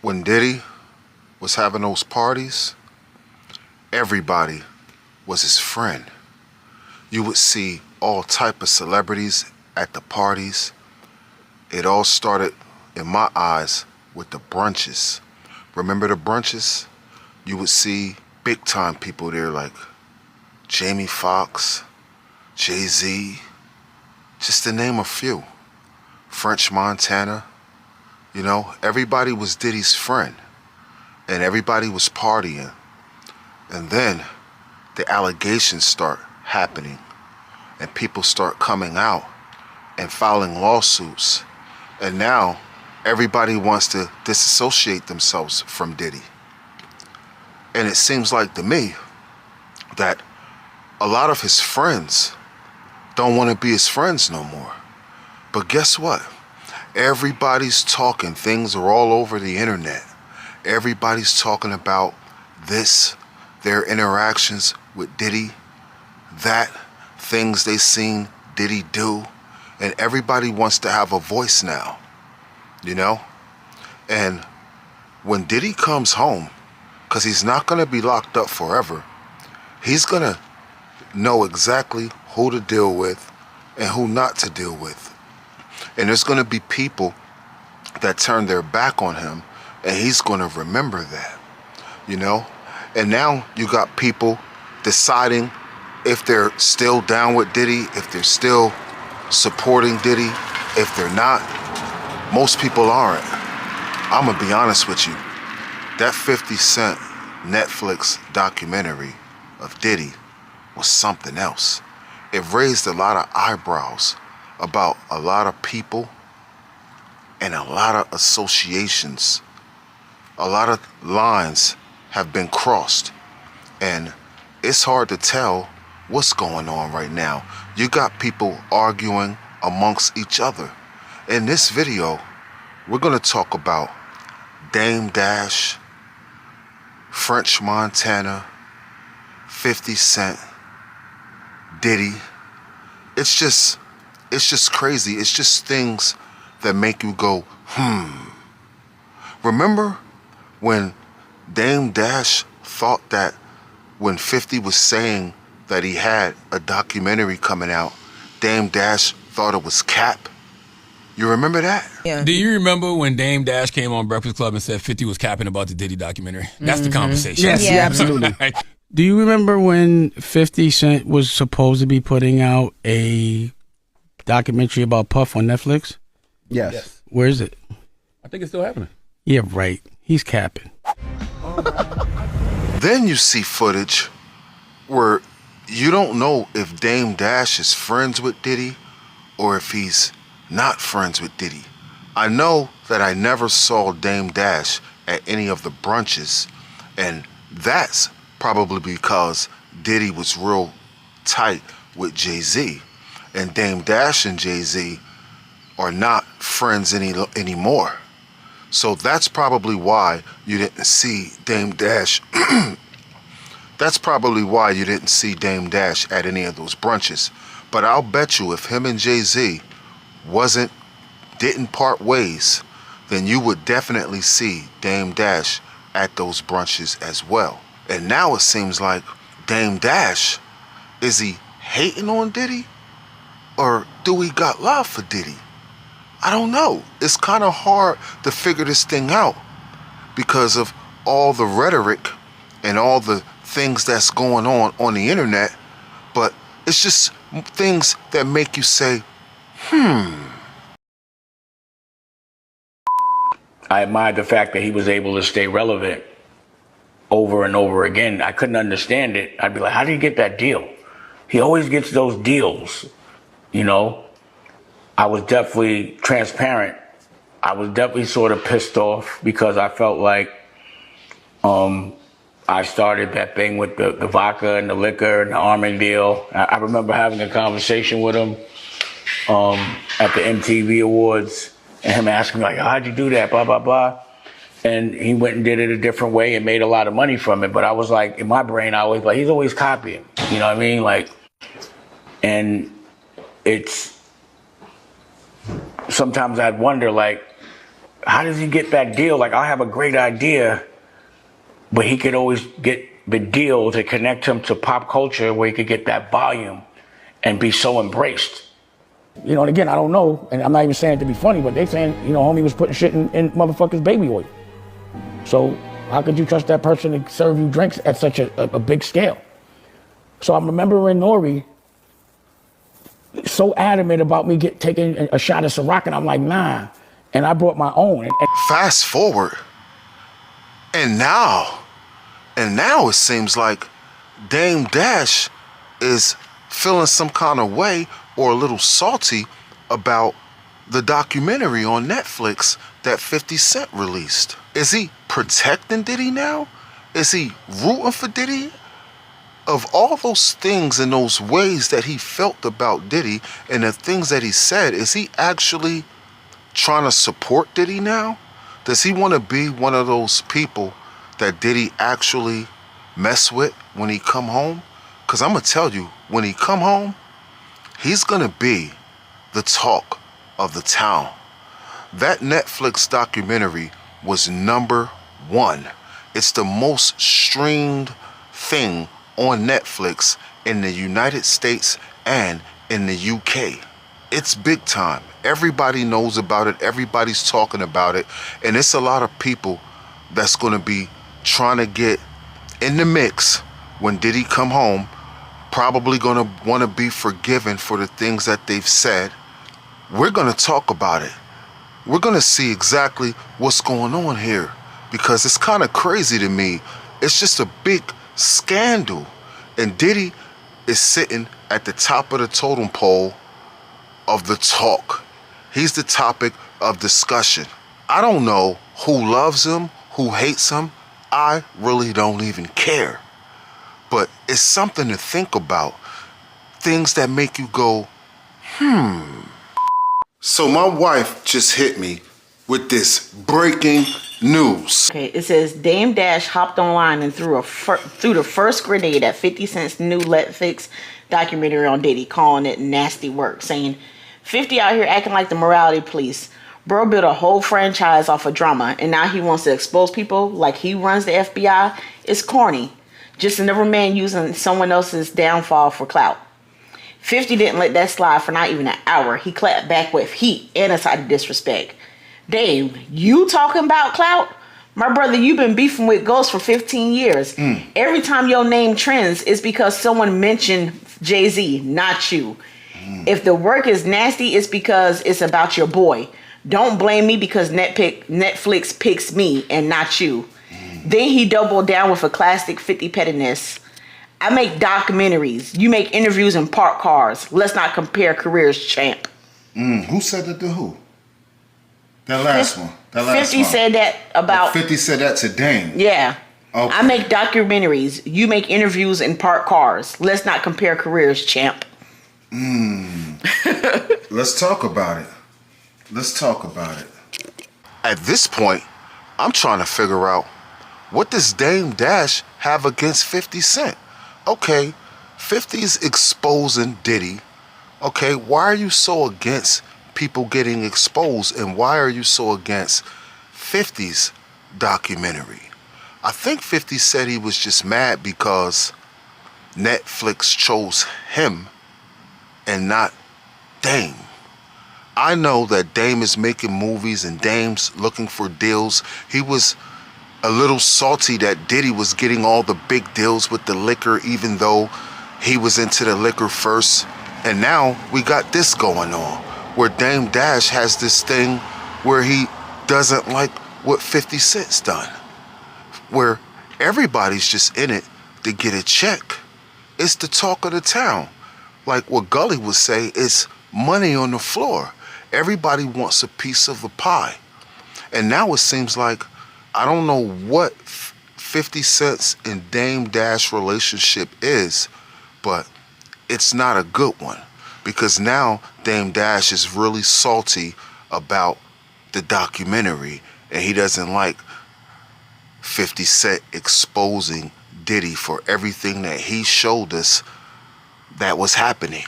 When Diddy was having those parties, everybody was his friend. You would see all type of celebrities at the parties. It all started, in my eyes, with the brunches. Remember the brunches? You would see big time people there like Jamie Foxx, Jay-Z, just to name a few. French Montana. You know, everybody was Diddy's friend, and everybody was partying. And then the allegations start happening, and people start coming out and filing lawsuits. And now everybody wants to disassociate themselves from Diddy. And it seems like to me that a lot of his friends don't want to be his friends no more. But guess what? Everybody's talking. Things are all over the internet. Everybody's talking about this, their interactions with Diddy, that, things they seen Diddy do. And everybody wants to have a voice now, you know? And when Diddy comes home, because he's not going to be locked up forever, he's going to know exactly who to deal with and who not to deal with. And there's going to be people that turn their back on him, and he's going to remember that, you know? And now you got people deciding if they're still down with Diddy, if they're still supporting Diddy, if they're not. Most people aren't. I'm going to be honest with you. That 50 Cent Netflix documentary of Diddy was something else. It raised a lot of eyebrows about a lot of people and a lot of associations. A lot of lines have been crossed, and it's hard to tell what's going on right now. You got people arguing amongst each other. In this video, we're going to talk about Dame Dash, French Montana, 50 Cent, Diddy. It's just crazy. It's just things that make you go, Remember when Dame Dash thought that when 50 was saying that he had a documentary coming out, Dame Dash thought it was cap? You remember that? Yeah. Do you remember when Dame Dash came on Breakfast Club and said 50 was capping about the Diddy documentary? That's the conversation. Yes, Yeah. absolutely. Do you remember when 50 Cent was supposed to be putting out a documentary about Puff on Netflix? Yes. Where is it? I think it's still happening. Yeah, right. He's capping. Then you see footage where you don't know if Dame Dash is friends with Diddy or if he's not friends with Diddy. I know that I never saw Dame Dash at any of the brunches, and that's probably because Diddy was real tight with Jay-Z, and Dame Dash and Jay-Z are not friends anymore. So that's probably why you didn't see Dame Dash. That's probably why you didn't see Dame Dash at any of those brunches. But I'll bet you if him and Jay-Z didn't part ways, then you would definitely see Dame Dash at those brunches as well. And now it seems like Dame Dash, is he hating on Diddy? Or do we got love for Diddy? I don't know. It's kind of hard to figure this thing out because of all the rhetoric and all the things that's going on the internet. But it's just things that make you say, I admired the fact that he was able to stay relevant over and over again. I couldn't understand it. I'd be like, how did he get that deal? He always gets those deals, you know? I was definitely transparent. I was definitely sort of pissed off because I felt like I started that thing with the vodka and the liquor and the Armin deal. I remember having a conversation with him at the MTV Awards and him asking me like, how'd you do that, blah, blah, blah. And he went and did it a different way and made a lot of money from it. But I was like, in my brain, I was like, he's always copying. You know what I mean? Like, and it's, sometimes I'd wonder, like, how does he get that deal? Like, I have a great idea, but he could always get the deal to connect him to pop culture where he could get that volume and be so embraced. You know, and again, I don't know, and I'm not even saying it to be funny, but they saying, you know, homie was putting shit in motherfuckers' baby oil. So how could you trust that person to serve you drinks at such a big scale? So I'm remembering Nori so adamant about me taking a shot of Ciroc, and I'm like, nah. And I brought my own. Fast forward, and now it seems like Dame Dash is feeling some kind of way or a little salty about the documentary on Netflix that 50 Cent released. Is he protecting Diddy now? Is he rooting for Diddy? Of all those things and those ways that he felt about Diddy and the things that he said, is he actually trying to support Diddy now? Does he want to be one of those people that Diddy actually mess with when he come home? Because I'm going to tell you, when he come home, he's going to be the talk of the town. That Netflix documentary was #1. It's the most streamed thing on Netflix in the United States and in the UK. It's big time. Everybody knows about it. Everybody's talking about it. And it's a lot of people that's going to be trying to get in the mix when Diddy come home, probably going to want to be forgiven for the things that they've said. We're going to talk about it. We're going to see exactly what's going on here, because it's kind of crazy to me. It's just a big scandal. And Diddy is sitting at the top of the totem pole of the talk. He's the topic of discussion. I don't know who loves him, who hates him. I really don't even care. But it's something to think about. Things that make you go, So my wife just hit me with this breaking news. Okay, it says Dame Dash hopped online and threw the first grenade at 50 Cent's new Netflix documentary on Diddy, calling it nasty work, saying 50 out here acting like the morality police. Bro built a whole franchise off of drama, and now he wants to expose people like he runs the FBI. It's corny. Just another man using someone else's downfall for clout. 50 didn't let that slide for not even an hour. He clapped back with heat and a side of disrespect. Dave, you talking about clout? My brother, you've been beefing with Ghost for 15 years. Every time your name trends, it's because someone mentioned Jay-Z, not you. If the work is nasty, it's because it's about your boy. Don't blame me because Netflix picks me and not you. Then he doubled down with a classic 50 pettiness. I make documentaries. You make interviews in park cars. Let's not compare careers, champ. Who said that to who? That last one. 50 said that about... 50 said that to Dame. Yeah. Okay. I make documentaries. You make interviews in park cars. Let's not compare careers, champ. Let's talk about it. At this point, I'm trying to figure out, what does Dame Dash have against 50 Cent? Okay, 50's exposing Diddy. Okay, why are you so against people getting exposed, and why are you so against 50's documentary? I think 50 said he was just mad because Netflix chose him and not Dame. I know that Dame is making movies and Dame's looking for deals. He was a little salty that Diddy was getting all the big deals with the liquor, even though he was into the liquor first. And now we got this going on, where Dame Dash has this thing where he doesn't like what 50 Cent's done, where everybody's just in it to get a check. It's the talk of the town. Like what Gully would say, it's money on the floor. Everybody wants a piece of the pie. And now it seems like, I don't know what 50 Cent's and Dame Dash relationship is, but it's not a good one, because now Dame Dash is really salty about the documentary, and he doesn't like 50 Cent exposing Diddy for everything that he showed us that was happening.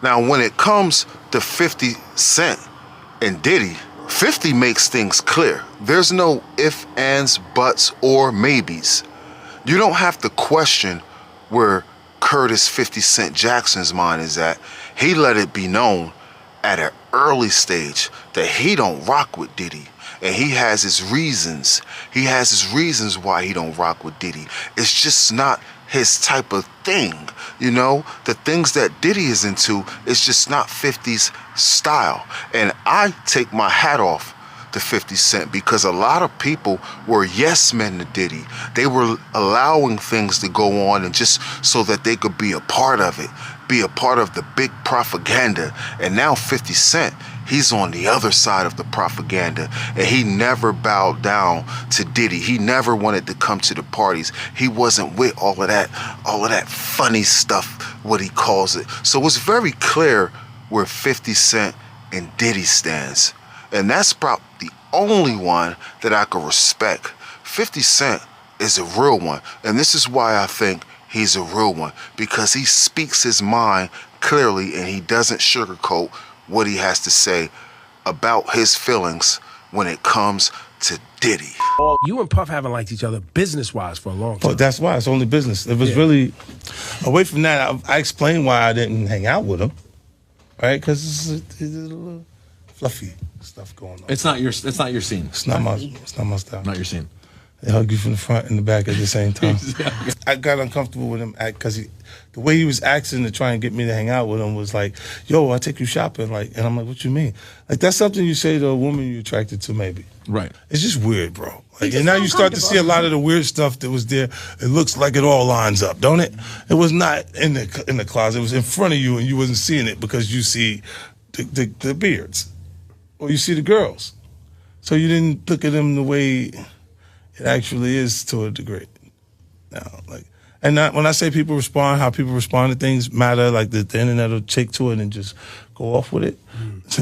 Now, when it comes to 50 Cent and Diddy, 50 makes things clear. There's no ifs, ands, buts, or maybes. You don't have to question where Curtis 50 Cent Jackson's mind is at. He let it be known at an early stage that he don't rock with Diddy. And he has his reasons. He has his reasons why he don't rock with Diddy. It's just not his type of thing. You know, the things that Diddy is into is just not 50's style. And I take my hat off to 50 Cent because a lot of people were yes men to Diddy. They were allowing things to go on and just so that they could be a part of it, be a part of the big propaganda. And now 50 Cent, he's on the other side of the propaganda, and he never bowed down to Diddy. He never wanted to come to the parties. He wasn't with all of that funny stuff, what he calls it. So it's very clear where 50 Cent and Diddy stands. And that's probably the only one that I could respect. 50 Cent is a real one. And this is why I think he's a real one. Because he speaks his mind clearly and he doesn't sugarcoat what he has to say about his feelings when it comes to Diddy. You and Puff haven't liked each other business-wise for a long time. Oh, that's why. It's only business. It was really... Away from that, I explained why I didn't hang out with him. Right? Because it's a little fluffy stuff going on. It's not your scene. It's not my style. Not your scene. They hug you from the front and the back at the same time. Exactly. I got uncomfortable with him because the way he was acting to try and get me to hang out with him was like, yo, I'll take you shopping. Like, and I'm like, what you mean? Like, that's something you say to a woman you're attracted to, maybe. Right. It's just weird, bro. Like, and now you start to see a lot of the weird stuff that was there. It looks like it all lines up, don't it? It was not in the closet. It was in front of you, and you wasn't seeing it because you see the beards, or you see the girls. So you didn't look at them the way it actually is to a degree. Now, like, and when I say people respond, how people respond to things matter. Like the internet will take to it and just go off with it.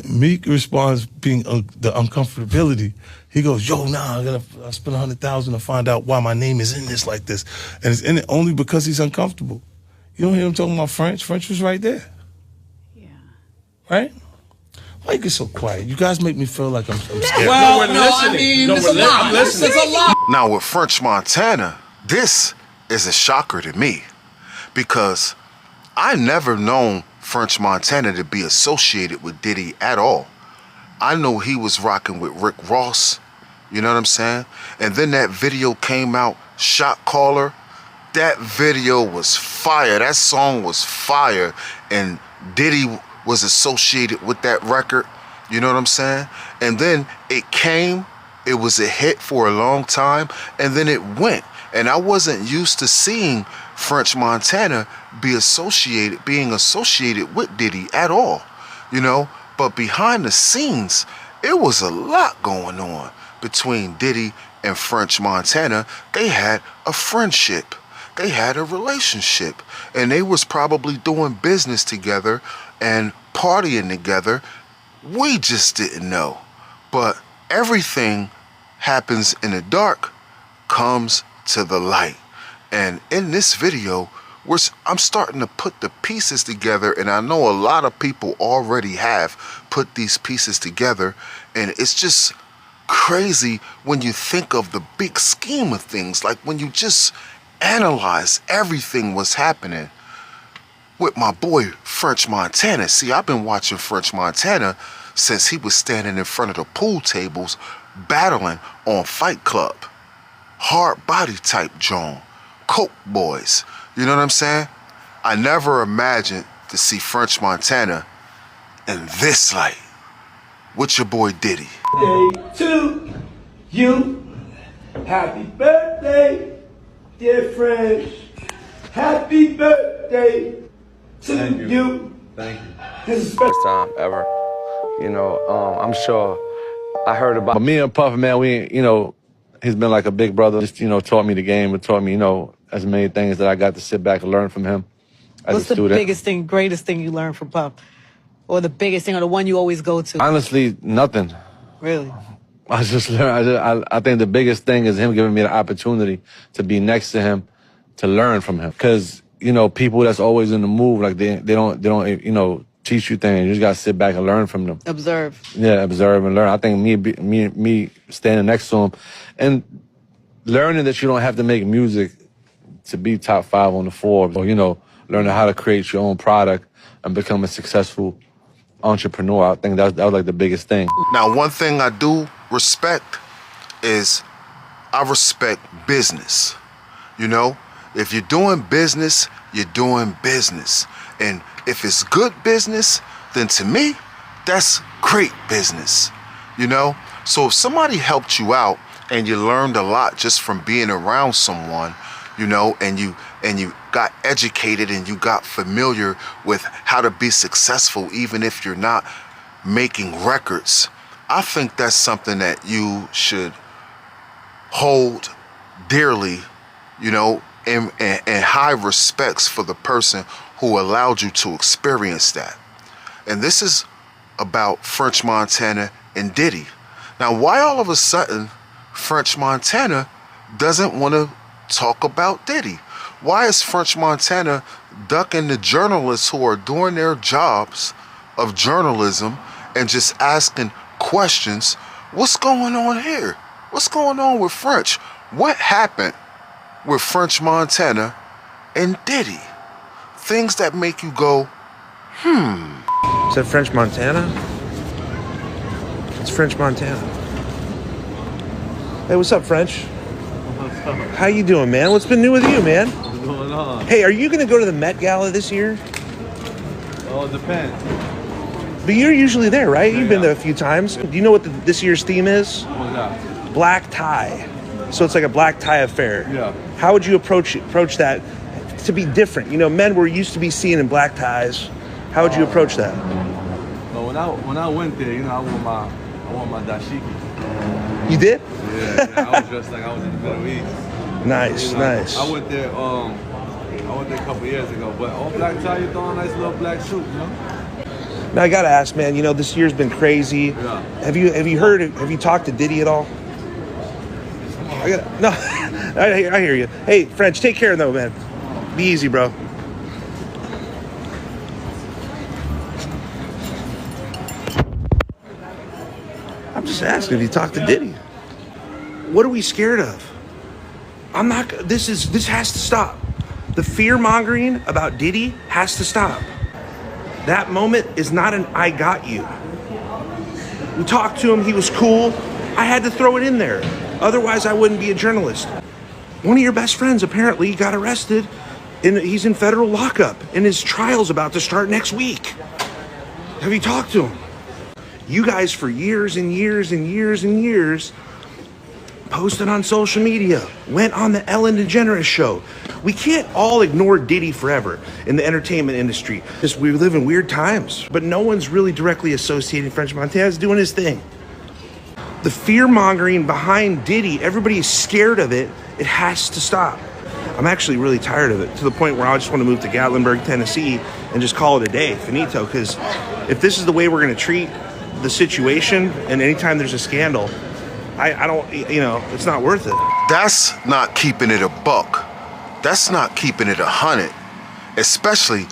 Meek responds being the uncomfortability. He goes, "Yo, nah, I spent $100,000 to find out why my name is in this like this, and it's in it only because he's uncomfortable." You don't hear him talking about French. French was right there. Yeah. Right? Why you get so quiet? You guys make me feel like I'm scared. Well, we're listening. I'm listening. It's a lot. Now with French Montana, this is a shocker to me because I never known French Montana to be associated with Diddy at all. I know he was rocking with Rick Ross, you know what I'm saying? And then that video came out, Shot Caller. That video was fire. That song was fire. And Diddy was associated with that record, you know what I'm saying? And then it was a hit for a long time, and then it went. And I wasn't used to seeing French Montana being associated with Diddy at all, you know? But behind the scenes, it was a lot going on between Diddy and French Montana. They had a friendship. They had a relationship. And they was probably doing business together and partying together. We just didn't know. But everything happens in the dark comes to the light. And in this video, I'm starting to put the pieces together, and I know a lot of people already have put these pieces together, and it's just crazy when you think of the big scheme of things, like when you just analyze everything was happening with my boy French Montana. See, I've been watching French Montana since he was standing in front of the pool tables battling on Fight Club. Hard body type John. Coke boys. You know what I'm saying? I never imagined to see French Montana in this light with your boy Diddy. Day to you. Happy birthday, dear French. Happy birthday to you. Thank you. This is First time ever. You know, I'm sure I heard about. But me and Puff, man, he's been like a big brother. Just, taught me the game and taught me, as many things that I got to sit back and learn from him as What's a student. the biggest thing, greatest thing you learned from Puff? Or the biggest thing, or the one you always go to? Honestly, nothing. Really? I just learned. I think the biggest thing is him giving me the opportunity to be next to him, to learn from him. Because people that's always in the move, like they don't teach you things. You just got to sit back and learn from them. Observe. Yeah, observe and learn. I think me standing next to him and learning that you don't have to make music to be top 5 on the Forbes, or, learning how to create your own product and become a successful entrepreneur. I think that was like the biggest thing. Now, one thing I do respect is I respect business. If you're doing business, you're doing business. And if it's good business, then to me, that's great business. So if somebody helped you out and you learned a lot just from being around someone, and you got educated and you got familiar with how to be successful even if you're not making records, I think that's something that you should hold dearly, and high respects for the person who allowed you to experience that. And this is about French Montana and Diddy. Now, why all of a sudden French Montana doesn't want to talk about Diddy? Why is French Montana ducking the journalists who are doing their jobs of journalism and just asking questions? What's going on here? What's going on with French? What happened with French Montana and Diddy? Things that make you go, Is that French Montana? It's French Montana. Hey, what's up, French? What's up? How you doing, man? What's been new with you, man? What's going on? Hey, are you gonna go to the Met Gala this year? Oh, it depends. But you're usually there, right? Yeah, You've been yeah. there a few times. Do you know what this year's theme is? What's that? Black tie. So it's like a black tie affair. Yeah. How would you approach that to be different? Men were used to be seen in black ties. How would you approach that? But when I went there, I wore my dashiki. You did? Yeah, I was dressed like I was in the Middle East. Nice, nice. I went there a couple years ago, but all black tie, you throw a nice little black suit, Now I gotta ask, man. This year's been crazy. Yeah. Have you talked to Diddy at all? No, I hear you. Hey, French, take care though, man. Be easy, bro. I'm just asking if you talked to Diddy. What are we scared of? This has to stop. The fear mongering about Diddy has to stop. That moment is not an I got you. We talked to him, he was cool. I had to throw it in there. Otherwise, I wouldn't be a journalist. One of your best friends apparently got arrested, and he's in federal lockup, and his trial's about to start next week. Have you talked to him? You guys, for years and years and years and years, posted on social media, went on the Ellen DeGeneres show. We can't all ignore Diddy forever in the entertainment industry. We live in weird times, but no one's really directly associating French Montana as doing his thing. The fear-mongering behind Diddy, everybody is scared of it. It has to stop. I'm actually really tired of it, to the point where I just want to move to Gatlinburg, Tennessee, and just call it a day, finito, because if this is the way we're going to treat the situation, and anytime there's a scandal, I don't, it's not worth it. That's not keeping it a buck. That's not keeping it 100, especially